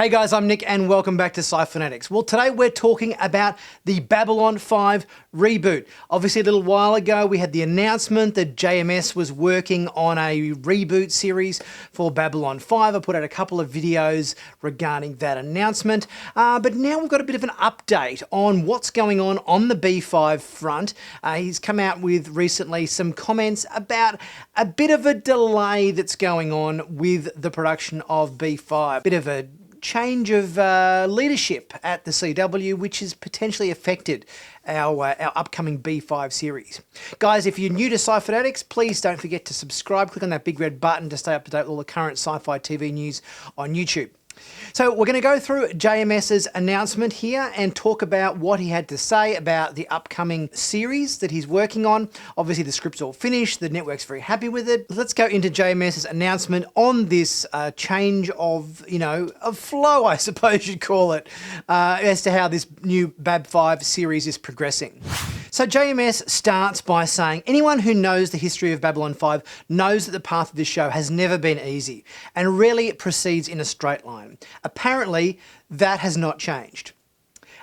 Hey guys, I'm Nick and welcome back to Sci-Finatics. Well, today we're talking about the Babylon 5 reboot. Obviously, a little while ago, we had the announcement that JMS was working on a reboot series for Babylon 5. I put out a couple of videos regarding that announcement. But now we've got a bit of an update on what's going on the B5 front. He's come out with recently some comments about a bit of a delay that's going on with the production of B5. Bit of a change of leadership at the CW, which has potentially affected our upcoming B5 series. Guys, if you're new to Sci-Finatics, please don't forget to subscribe. Click on that big red button to stay up to date with all the current sci-fi TV news on YouTube. So we're going to go through JMS's announcement here and talk about what he had to say about the upcoming series that he's working on. Obviously the script's all finished, the network's very happy with it. Let's go into JMS's announcement on this change of, of flow, I suppose you'd call it, as to how this new Bab5 series is progressing. So JMS starts by saying, anyone who knows the history of Babylon 5 knows that the path of this show has never been easy and rarely proceeds in a straight line. Apparently, that has not changed.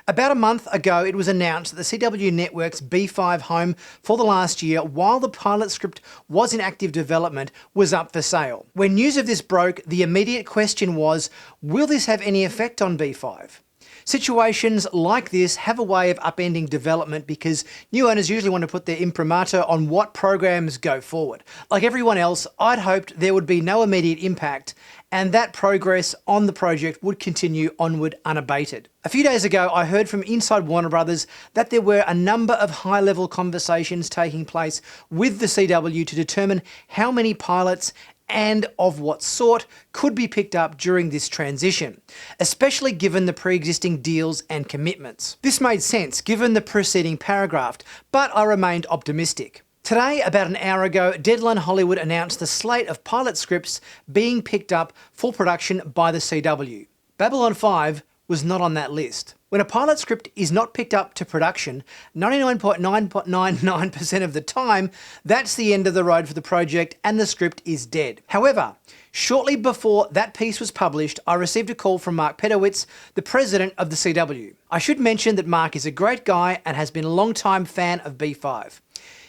About a month ago, it was announced that the CW Network's B5 home for the last year, while the pilot script was in active development, was up for sale. When news of this broke, the immediate question was, will this have any effect on B5? Situations like this have a way of upending development because new owners usually want to put their imprimatur on what programs go forward. Like everyone else, I'd hoped there would be no immediate impact and that progress on the project would continue onward unabated. A few days ago, I heard from inside Warner Brothers that there were a number of high-level conversations taking place with the CW to determine how many pilots and of what sort could be picked up during this transition, especially given the pre-existing deals and commitments. This made sense given the preceding paragraph, but I remained optimistic. Today, about an hour ago, Deadline Hollywood announced the slate of pilot scripts being picked up for production by the CW. Babylon 5 was not on that list. When a pilot script is not picked up to production, 99.999% of the time, that's the end of the road for the project and the script is dead. However, shortly before that piece was published, I received a call from Mark Pedowitz, the president of the CW. I should mention that Mark is a great guy and has been a long-time fan of B5.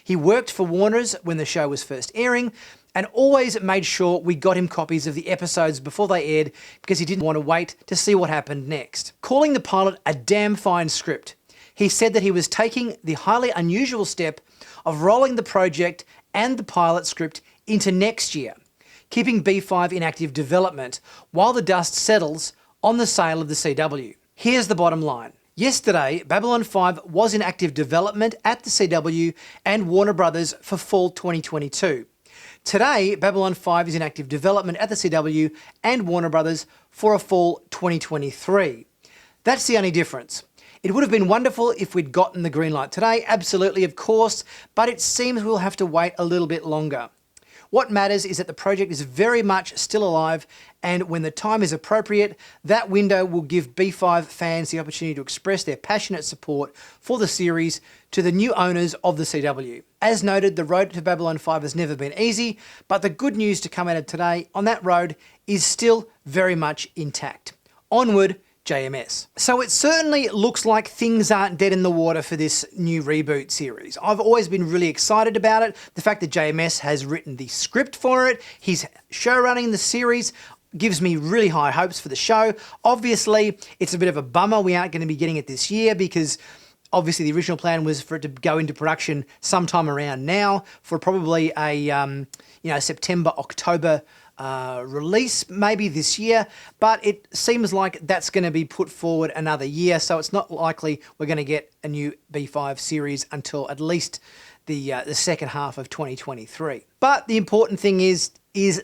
He worked for Warner's when the show was first airing, and always made sure we got him copies of the episodes before they aired because he didn't want to wait to see what happened next. Calling the pilot a damn fine script, he said that he was taking the highly unusual step of rolling the project and the pilot script into next year, keeping B5 in active development while the dust settles on the sale of the CW. Here's the bottom line. Yesterday, Babylon 5 was in active development at the CW and Warner Brothers for fall 2022. Today, Babylon 5 is in active development at the CW and Warner Brothers for a fall 2023. That's the only difference. It would have been wonderful if we'd gotten the green light today, absolutely, of course, but it seems we'll have to wait a little bit longer. What matters is that the project is very much still alive, and when the time is appropriate, that window will give B5 fans the opportunity to express their passionate support for the series to the new owners of the CW. As noted, the road to Babylon 5 has never been easy, but the good news to come out of today on that road is still very much intact. Onward, JMS. So it certainly looks like things aren't dead in the water for this new reboot series. I've always been really excited about it. The fact that JMS has written the script for it, he's showrunning the series, gives me really high hopes for the show. Obviously, it's a bit of a bummer we aren't going to be getting it this year because obviously the original plan was for it to go into production sometime around now for probably a September, October release maybe this year, but it seems like that's going to be put forward another year, so it's not likely we're going to get a new B5 series until at least the second half of 2023. But the important thing is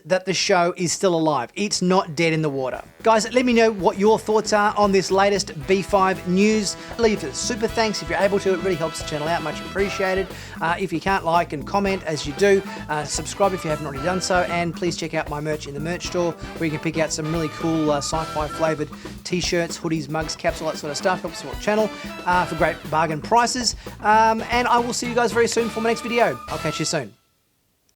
that the show is still alive. It's not dead in the water. Guys, let me know what your thoughts are on this latest B5 news. Leave a super thanks if you're able to. It really helps the channel out, much appreciated. If you can't like and comment as you do, subscribe if you haven't already done so, and please check out my merch in the merch store where you can pick out some really cool sci-fi flavoured t-shirts, hoodies, mugs, caps, all that sort of stuff. Helps support the channel for great bargain prices. And I will see you guys very soon for my next video. I'll catch you soon.